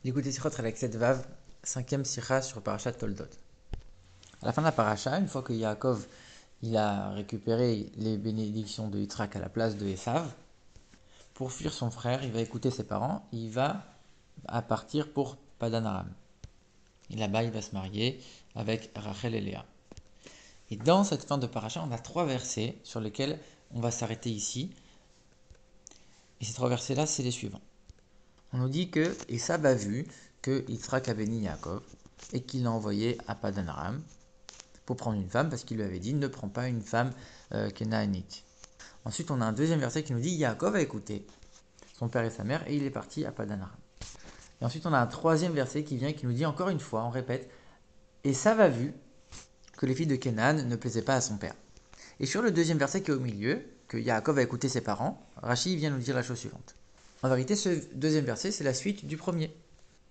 Écoutez Sichot Relexet Vav, cinquième Sicha sur Parashat Toldot. À la fin de la paracha, une fois que Yaakov il a récupéré les bénédictions de Yitzhak à la place de Esav, pour fuir son frère, il va écouter ses parents, il va à partir pour Padan Aram. Et là-bas, il va se marier avec Rachel et Léa. Et dans cette fin de paracha, on a trois versets sur lesquels on va s'arrêter ici. Et ces trois versets-là, c'est les suivants. On nous dit que Esav a vu que Yitzhak a béni Yaakov et qu'il l'a envoyé à Padan Aram pour prendre une femme, parce qu'il lui avait dit ne prends pas une femme kénaanite. Ensuite, on a un deuxième verset qui nous dit Yaakov a écouté son père et sa mère et il est parti à Padan Aram. Et ensuite, on a un troisième verset qui vient et qui nous dit encore une fois, on répète, Esav a vu que les filles de Kénan ne plaisaient pas à son père. Et sur le deuxième verset qui est au milieu, que Yaakov a écouté ses parents, Rashi vient nous dire la chose suivante. En vérité, ce deuxième verset, c'est la suite du premier.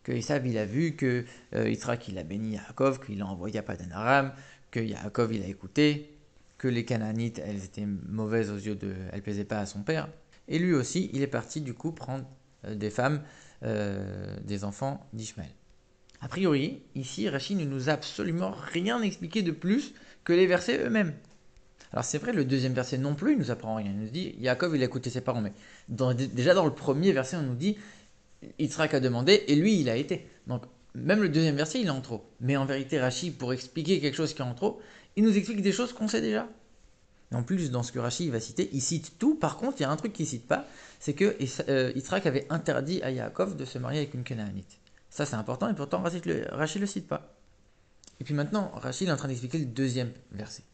Que Esav, il a vu que Yitzhak, il a béni Yaakov, qu'il l'a envoyé à Padan Aram, que Yaakov, il a écouté, que les Canaanites, elles étaient mauvaises aux yeux de... elles ne plaisaient pas à son père. Et lui aussi, il est parti du coup prendre des femmes, des enfants d'Ishmaël. A priori, ici, Rachid ne nous a absolument rien expliqué de plus que les versets eux-mêmes. Alors c'est vrai, le deuxième verset non plus, il nous apprend rien. Il nous dit, Yaakov, il a écouté ses parents, mais déjà dans le premier verset, on nous dit, Yitzhak a demandé, et lui, il a été. Donc, même le deuxième verset, il est en trop. Mais en vérité, Rachid, pour expliquer quelque chose qui est en trop, il nous explique des choses qu'on sait déjà. En plus, dans ce que Rachid va citer, il cite tout. Par contre, il y a un truc qu'il ne cite pas, c'est que Yitzhak avait interdit à Yaakov de se marier avec une Canaanite. Ça, c'est important, et pourtant, Rachid ne le cite pas. Et puis maintenant, Rachid est en train d'expliquer le deuxième verset.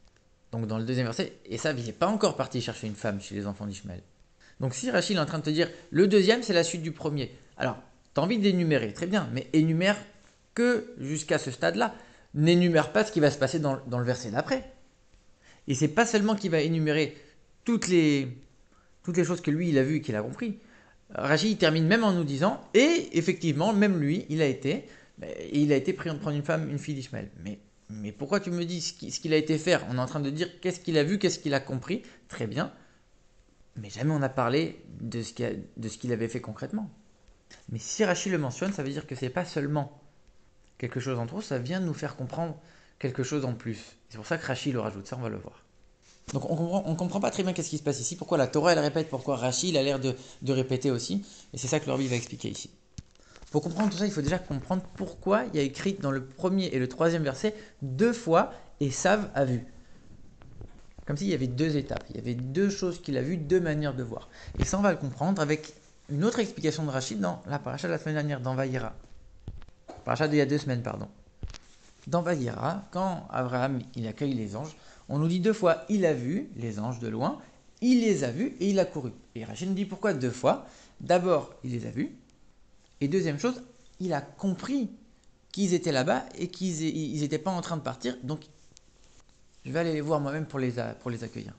Donc dans le deuxième verset, Esav, il n'est pas encore parti chercher une femme chez les enfants d'Ishmaël. Donc si Rachid est en train de te dire, le deuxième, c'est la suite du premier. Alors, tu as envie d'énumérer, très bien, mais énumère que jusqu'à ce stade-là. N'énumère pas ce qui va se passer dans le verset d'après. Et c'est pas seulement qu'il va énumérer toutes les choses que lui, il a vues et qu'il a compris. Rachid termine même en nous disant, et effectivement, même lui, il a été pris de prendre une femme, une fille d'Ishmaël. Mais pourquoi tu me dis ce qu'il a été faire? On est en train de dire qu'est-ce qu'il a vu, qu'est-ce qu'il a compris. Très bien. Mais jamais on n'a parlé de ce qu'il avait fait concrètement. Mais si Rachid le mentionne, ça veut dire que c'est pas seulement quelque chose en trop, ça vient nous faire comprendre quelque chose en plus. C'est pour ça que Rachid le rajoute, ça on va le voir. Donc on comprend pas très bien qu'est-ce qui se passe ici, pourquoi la Torah elle répète, pourquoi Rachid a l'air de répéter aussi, et c'est ça que l'Orbi va expliquer ici. Pour comprendre tout ça, il faut déjà comprendre pourquoi il y a écrit dans le premier et le troisième verset deux fois Esav a vu. Comme s'il y avait deux étapes, il y avait deux choses qu'il a vues, deux manières de voir. Et ça, on va le comprendre avec une autre explication de Rachid dans la paracha de la semaine dernière, dans Vayera. Paracha d'il y a 2 semaines, pardon. Dans Vayera, quand Abraham il accueille les anges, on nous dit deux fois il a vu les anges de loin, il les a vus et il a couru. Et Rachid nous dit pourquoi deux fois. D'abord, il les a vus, et deuxième chose, il a compris qu'ils étaient là-bas et qu'ils n'étaient pas en train de partir, donc je vais aller les voir moi-même pour les accueillir.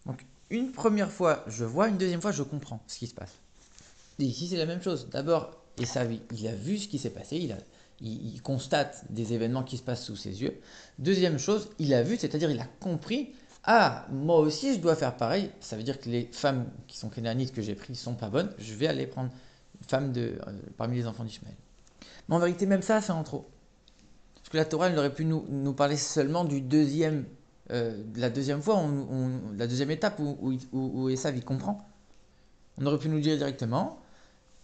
Donc une première fois, je vois, une deuxième fois, je comprends ce qui se passe. Et ici, c'est la même chose. D'abord, Esav, il a vu ce qui s'est passé, il constate des événements qui se passent sous ses yeux. Deuxième chose, il a vu, c'est-à-dire il a compris, ah, moi aussi je dois faire pareil. Ça veut dire que les femmes qui sont kénanites que j'ai prises ne sont pas bonnes, je vais aller prendre une femme parmi les enfants d'Ishmaël. Mais en vérité, même ça, c'est en trop. Parce que la Torah, elle aurait pu nous parler seulement du deuxième, de la deuxième fois, la deuxième étape où Esav, il comprend. On aurait pu nous dire directement,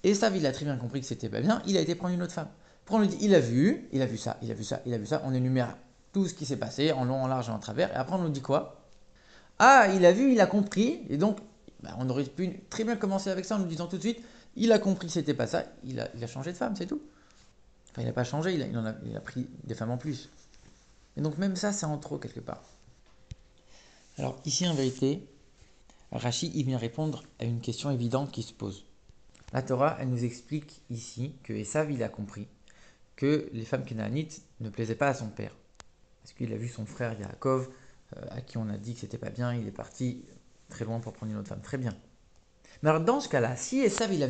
Esav, il a très bien compris que c'était pas bien, il a été prendre une autre femme. Après, on lui dit, il a vu ça, il a vu ça, il a vu ça, on énumère tout ce qui s'est passé, en long, en large et en travers, et après on nous dit quoi? Ah, il a vu, il a compris, et donc, on aurait pu très bien commencer avec ça en nous disant tout de suite, il a compris que c'était pas ça, il a changé de femme, c'est tout. Enfin, il n'a pas changé, il a pris des femmes en plus. Et donc même ça, c'est en trop quelque part. Alors ici, en vérité, Rachid, il vient répondre à une question évidente qui se pose. La Torah, elle nous explique ici que Esav, il a compris que les femmes kénaanites ne plaisaient pas à son père. Parce qu'il a vu son frère Yaakov, à qui on a dit que c'était pas bien, il est parti très loin pour prendre une autre femme. Très bien. Mais alors dans ce cas-là, si Esav, il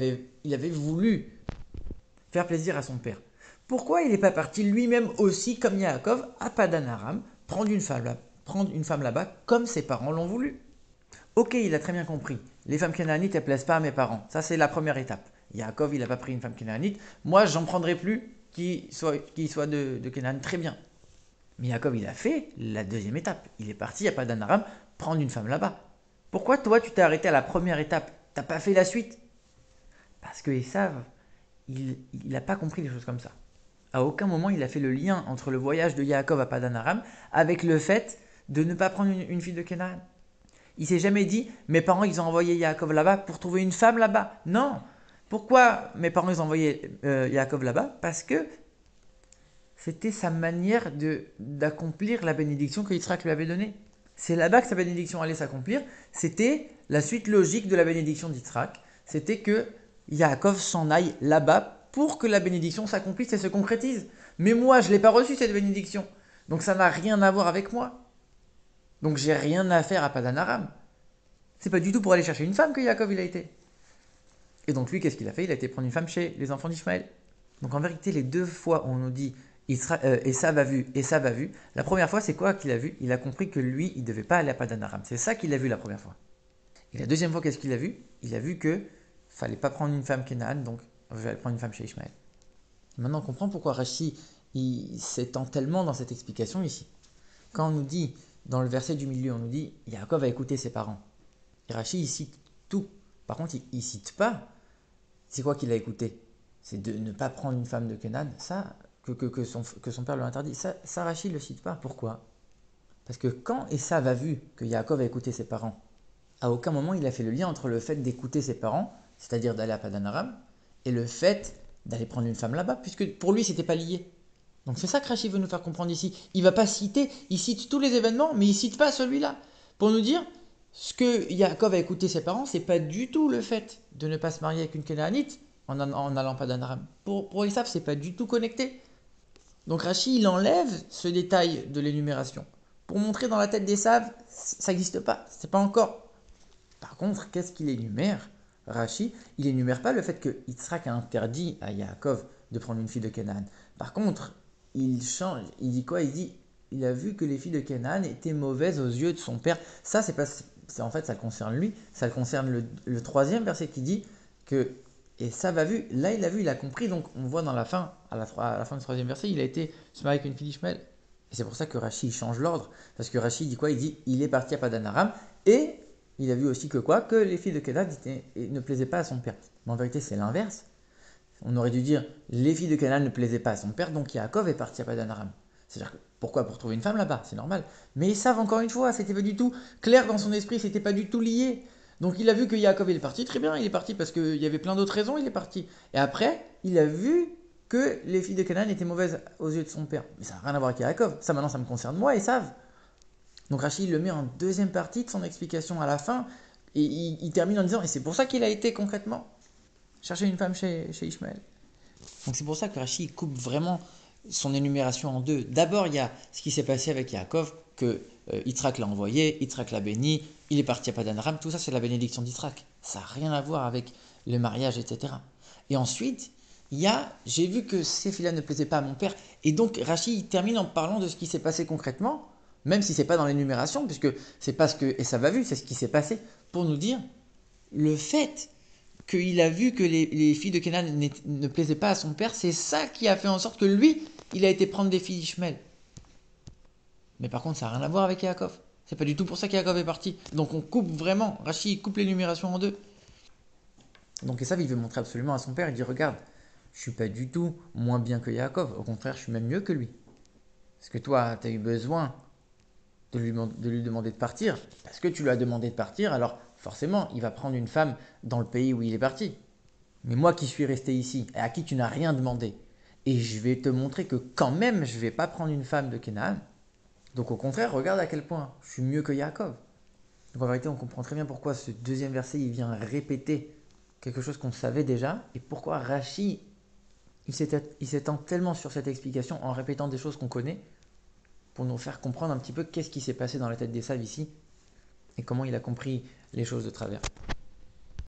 avait voulu faire plaisir à son père, pourquoi il n'est pas parti lui-même aussi, comme Yaakov, à Padan Aram, prendre une femme là-bas, comme ses parents l'ont voulu? Ok, il a très bien compris. Les femmes kénaanites, elles ne plaisent pas à mes parents. Ça, c'est la première étape. Yaakov, il n'a pas pris une femme kénaanite. Moi, j'en prendrai plus qui soit de Canaan. Très bien. Mais Yaakov, il a fait la deuxième étape. Il est parti à Padan Aram prendre une femme là-bas. Pourquoi toi, tu t'es arrêté à la première étape? T'as pas fait la suite? Parce que Esav, il n'a pas compris les choses comme ça. À aucun moment, il a fait le lien entre le voyage de Yaakov à Padan Aram avec le fait de ne pas prendre une fille de Canaan. Il s'est jamais dit, mes parents, ils ont envoyé Yaakov là-bas pour trouver une femme là-bas. Non. Pourquoi mes parents, ils ont envoyé Yaakov là-bas? Parce que c'était sa manière d'accomplir la bénédiction que Yitzhak lui avait donnée. C'est là-bas que sa bénédiction allait s'accomplir. C'était la suite logique de la bénédiction d'Yitzhak. C'était que Yaakov s'en aille là-bas pour que la bénédiction s'accomplisse et se concrétise. Mais moi, je ne l'ai pas reçue cette bénédiction. Donc ça n'a rien à voir avec moi. Donc j'ai rien à faire à Padan Aram. C'est pas du tout pour aller chercher une femme que Yaakov il a été. Et donc lui, qu'est-ce qu'il a fait? Il a été prendre une femme chez les enfants d'Ishmaël. Donc en vérité, les deux fois où on nous dit Esav a vu, Esav a vu, la première fois, c'est quoi qu'il a vu? Il a compris que lui, il ne devait pas aller à Padan Aram. C'est ça qu'il a vu la première fois. Et la deuxième fois, qu'est-ce qu'il a vu? Il a vu que fallait pas prendre une femme Kénaan, donc je vais aller prendre une femme chez Ishmaël. Maintenant, on comprend pourquoi Rashi s'étend tellement dans cette explication ici. Quand on nous dit, dans le verset du milieu, on nous dit Yaakov a écouté ses parents. Et Rashi, il cite tout. Par contre, il ne cite pas. C'est quoi qu'il a écouté? C'est de ne pas prendre une femme de Canaan. Ça, que son père lui interdit. Ça Rashi ne le cite pas. Pourquoi? Parce que quand Esav a vu que Yaakov a écouté ses parents, à aucun moment il a fait le lien entre le fait d'écouter ses parents, c'est-à-dire d'aller à Padan Aram, et le fait d'aller prendre une femme là-bas, puisque pour lui, c'était pas lié. Donc c'est ça que Rashi veut nous faire comprendre ici. Il va pas citer, il cite tous les événements, mais il cite pas celui-là. Pour nous dire, ce que Yaakov a écouté ses parents, c'est pas du tout le fait de ne pas se marier avec une Kénaanite en allant Padan Aram. Pour Esav, c'est pas du tout connecté. Donc Rashi, il enlève ce détail de l'énumération. Pour montrer dans la tête d'Esav, ça n'existe pas, c'est pas encore. Par contre, qu'est-ce qu'il énumère? Rashi, il énumère pas le fait que Yitzhak a interdit à Yaakov de prendre une fille de Canaan. Par contre, il change, il dit quoi? Il dit, il a vu que les filles de Canaan étaient mauvaises aux yeux de son père. Ça, c'est pas, en fait, ça concerne lui. Ça concerne le troisième verset qui dit que, et ça va vu, là il a vu, il a compris. Donc on voit dans la fin, à la fin du troisième verset, il a été se marier avec une fille d'Ishmaël. Et c'est pour ça que Rashi change l'ordre. Parce que Rashi dit quoi? Il dit, il est parti à Padan Aram et il a vu aussi que quoi? Que les filles de Canaan ne plaisaient pas à son père. Mais en vérité, c'est l'inverse. On aurait dû dire les filles de Canaan ne plaisaient pas à son père, donc Yaakov est parti à Padan Aram. C'est-à-dire que pourquoi? Pour trouver une femme là-bas, c'est normal. Mais ils savent encore une fois, c'était pas du tout clair dans son esprit, c'était pas du tout lié. Donc il a vu que Yaakov est parti, très bien, il est parti parce qu'il y avait plein d'autres raisons, il est parti. Et après, il a vu que les filles de Canaan étaient mauvaises aux yeux de son père. Mais ça n'a rien à voir avec Yaakov. Ça maintenant, ça me concerne moi, ils savent. Donc Rachid le met en deuxième partie de son explication à la fin, et il termine en disant, et c'est pour ça qu'il a été concrètement chercher une femme chez Ishmaël. Donc c'est pour ça que Rachid coupe vraiment son énumération en deux. D'abord, il y a ce qui s'est passé avec Yaakov, que Yitzhak l'a envoyé, Yitzhak l'a béni, il est parti à Padan Aram, tout ça c'est la bénédiction d'Yitzhak. Ça n'a rien à voir avec le mariage, etc. Et ensuite, il y a, j'ai vu que ces filles-là ne plaisaient pas à mon père, et donc Rachid termine en parlant de ce qui s'est passé concrètement, même si ce n'est pas dans l'énumération, puisque c'est pas ce que et ça va vu, c'est ce qui s'est passé, pour nous dire le fait qu'il a vu que les filles de Canaan ne plaisaient pas à son père, c'est ça qui a fait en sorte que lui, il a été prendre des filles d'Ishmaël. Mais par contre, ça n'a rien à voir avec Yaakov. C'est pas du tout pour ça qu'Yaakov est parti. Donc on coupe vraiment, Rachid coupe l'énumération en deux. Donc Esav, il veut montrer absolument à son père, il dit regarde, je suis pas du tout moins bien que Yaakov, au contraire, je suis même mieux que lui. Parce que toi, tu as eu besoin de lui demander de partir, parce que tu lui as demandé de partir, alors forcément, il va prendre une femme dans le pays où il est parti. Mais moi qui suis resté ici, et à qui tu n'as rien demandé, et je vais te montrer que quand même, je ne vais pas prendre une femme de Canaan. Donc au contraire, regarde à quel point je suis mieux que Yaakov. Donc en vérité, on comprend très bien pourquoi ce deuxième verset, il vient répéter quelque chose qu'on savait déjà, et pourquoi Rashi, il s'étend tellement sur cette explication en répétant des choses qu'on connaît, pour nous faire comprendre un petit peu qu'est-ce qui s'est passé dans la tête d'Esav ici, et comment il a compris les choses de travers.